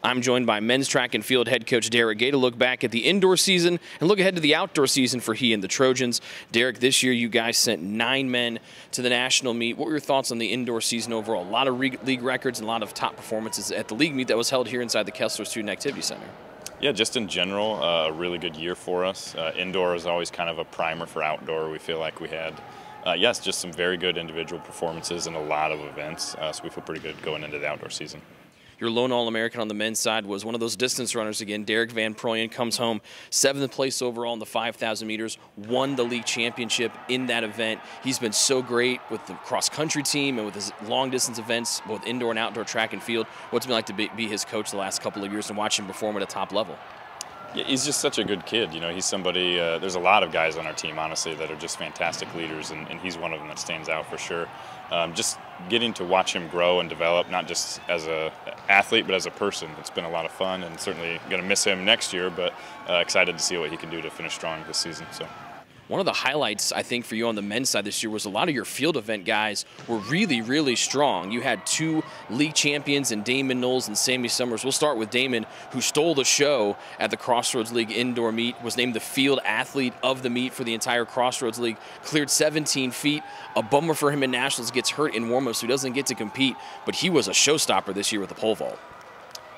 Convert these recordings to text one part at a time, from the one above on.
I'm joined by men's track and field head coach Derek Gay to look back at the indoor season and look ahead to the outdoor season for he and the Trojans. Derek, this year you guys sent 9 men to the national meet. What were your thoughts on the indoor season overall? A lot of league records and a lot of top performances at the league meet that was held here inside the Kessler Student Activity Center. Yeah, just in general, a really good year for us. Indoor is always kind of a primer for outdoor. We feel like we had, yes, just some very good individual performances and a lot of events, so we feel pretty good going into the outdoor season. Your lone All-American on the men's side was one of those distance runners again. Derek Van Proyen comes home 7th place overall in the 5,000 meters, won the league championship in that event. He's been so great with the cross-country team and with his long-distance events, both indoor and outdoor track and field. What's it been like to be his coach the last couple of years and watch him perform at a top level? Yeah, he's just such a good kid. You know, he's somebody, there's a lot of guys on our team, honestly, that are just fantastic leaders, and he's one of them that stands out for sure. Just getting to watch him grow and develop, not just as an athlete, but as a person. It's been a lot of fun, and certainly going to miss him next year, but excited to see what he can do to finish strong this season. So. One of the highlights, I think, for you on the men's side this year was a lot of your field event guys were really, really strong. You had 2 league champions in Damon Knowles and Sammy Summers. We'll start with Damon, who stole the show at the Crossroads League indoor meet, was named the field athlete of the meet for the entire Crossroads League, cleared 17 feet. A bummer for him in nationals, gets hurt in warm-ups, so he doesn't get to compete, but he was a showstopper this year with the pole vault.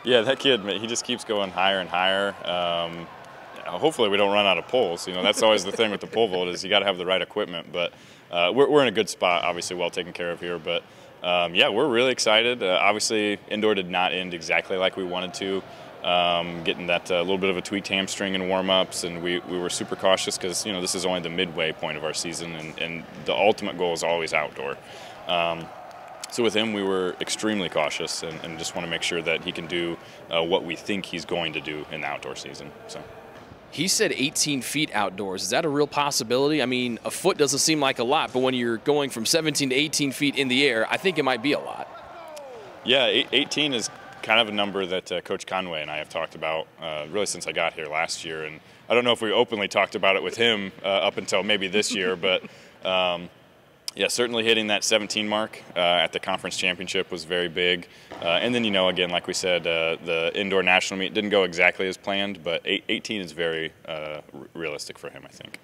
Yeah, that kid, he just keeps going higher and higher. Hopefully we don't run out of poles. You know, that's always the thing with the pole vault is you got to have the right equipment. But we're in a good spot, obviously well taken care of here. But yeah, we're really excited. Obviously, indoor did not end exactly like we wanted to. Getting that little bit of a tweaked hamstring in warm-ups, and we were super cautious because this is only the midway point of our season, and the ultimate goal is always outdoor. So with him, we were extremely cautious and just want to make sure that he can do what we think he's going to do in the outdoor season. So. He said 18 feet outdoors. Is that a real possibility? I mean, a foot doesn't seem like a lot, but when you're going from 17 to 18 feet in the air, I think it might be a lot. Yeah, 18 is kind of a number that Coach Conway and I have talked about really since I got here last year. And I don't know if we openly talked about it with him up until maybe this year, but yeah, certainly hitting that 17 mark at the conference championship was very big. And then, again, like we said, the indoor national meet didn't go exactly as planned, but 18 is very realistic for him, I think.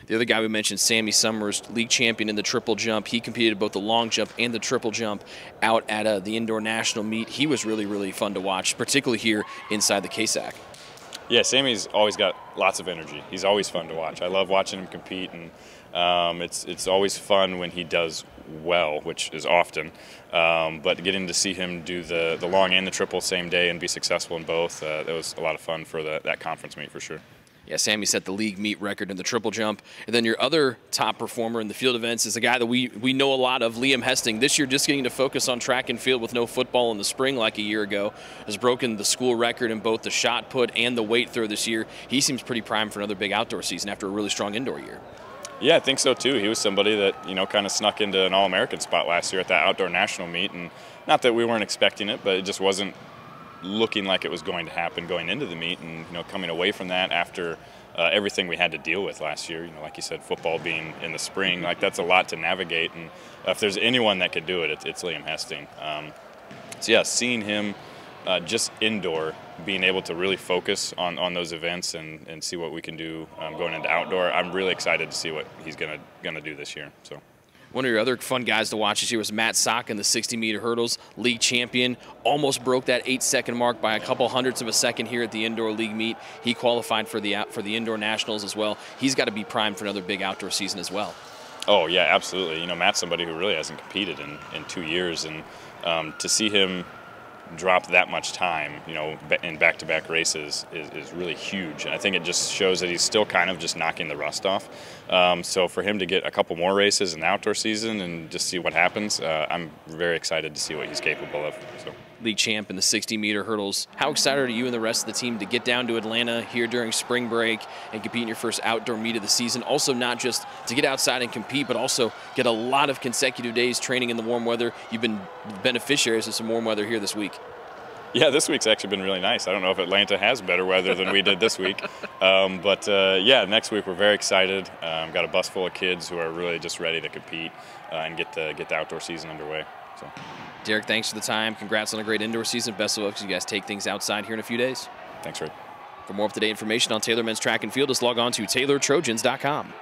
The other guy we mentioned, Sammy Summers, league champion in the triple jump. He competed at both the long jump and the triple jump out at the indoor national meet. He was really, really fun to watch, particularly here inside the KSAC. Yeah, Sammy's always got lots of energy. He's always fun to watch. I love watching him compete, and it's always fun when he does well, which is often. But getting to see him do the long and the triple same day and be successful in both, that was a lot of fun for that conference meet for sure. Yeah, Sammy set the league meet record in the triple jump. And then your other top performer in the field events is a guy that we know a lot of, Liam Hesting. This year just getting to focus on track and field with no football in the spring like a year ago. Has broken the school record in both the shot put and the weight throw this year. He seems pretty primed for another big outdoor season after a really strong indoor year. Yeah, I think so too. He was somebody that, kind of snuck into an All-American spot last year at that outdoor national meet. And not that we weren't expecting it, but it just wasn't looking like it was going to happen going into the meet, and coming away from that after everything we had to deal with last year, like you said, football being in the spring, like that's a lot to navigate, and if there's anyone that could do it, it's Liam Hesting. So yeah, seeing him just indoor, being able to really focus on those events and see what we can do going into outdoor, I'm really excited to see what he's gonna do this year. So. One of your other fun guys to watch this year was Matt Sock in the 60-meter hurdles, league champion. Almost broke that 8-second mark by a couple hundredths of a second here at the indoor league meet. He qualified for the indoor nationals as well. He's got to be primed for another big outdoor season as well. Oh yeah, absolutely. Matt's somebody who really hasn't competed in 2 years, and to see him drop that much time, in back-to-back races is really huge. And I think it just shows that he's still kind of just knocking the rust off. So for him to get a couple more races in the outdoor season and just see what happens, I'm very excited to see what he's capable of. So. League champ in the 60-meter hurdles. How excited are you and the rest of the team to get down to Atlanta here during spring break and compete in your first outdoor meet of the season? Also not just to get outside and compete, but also get a lot of consecutive days training in the warm weather. You've been beneficiaries of some warm weather here this week. Yeah, this week's actually been really nice. I don't know if Atlanta has better weather than we did this week. But yeah, next week we're very excited. Got a bus full of kids who are really just ready to compete and get the outdoor season underway. So. Derek, thanks for the time. Congrats on a great indoor season. Best of luck as you guys take things outside here in a few days. Thanks, Rick. For more up-to-date information on Taylor men's track and field, just log on to TaylorTrojans.com.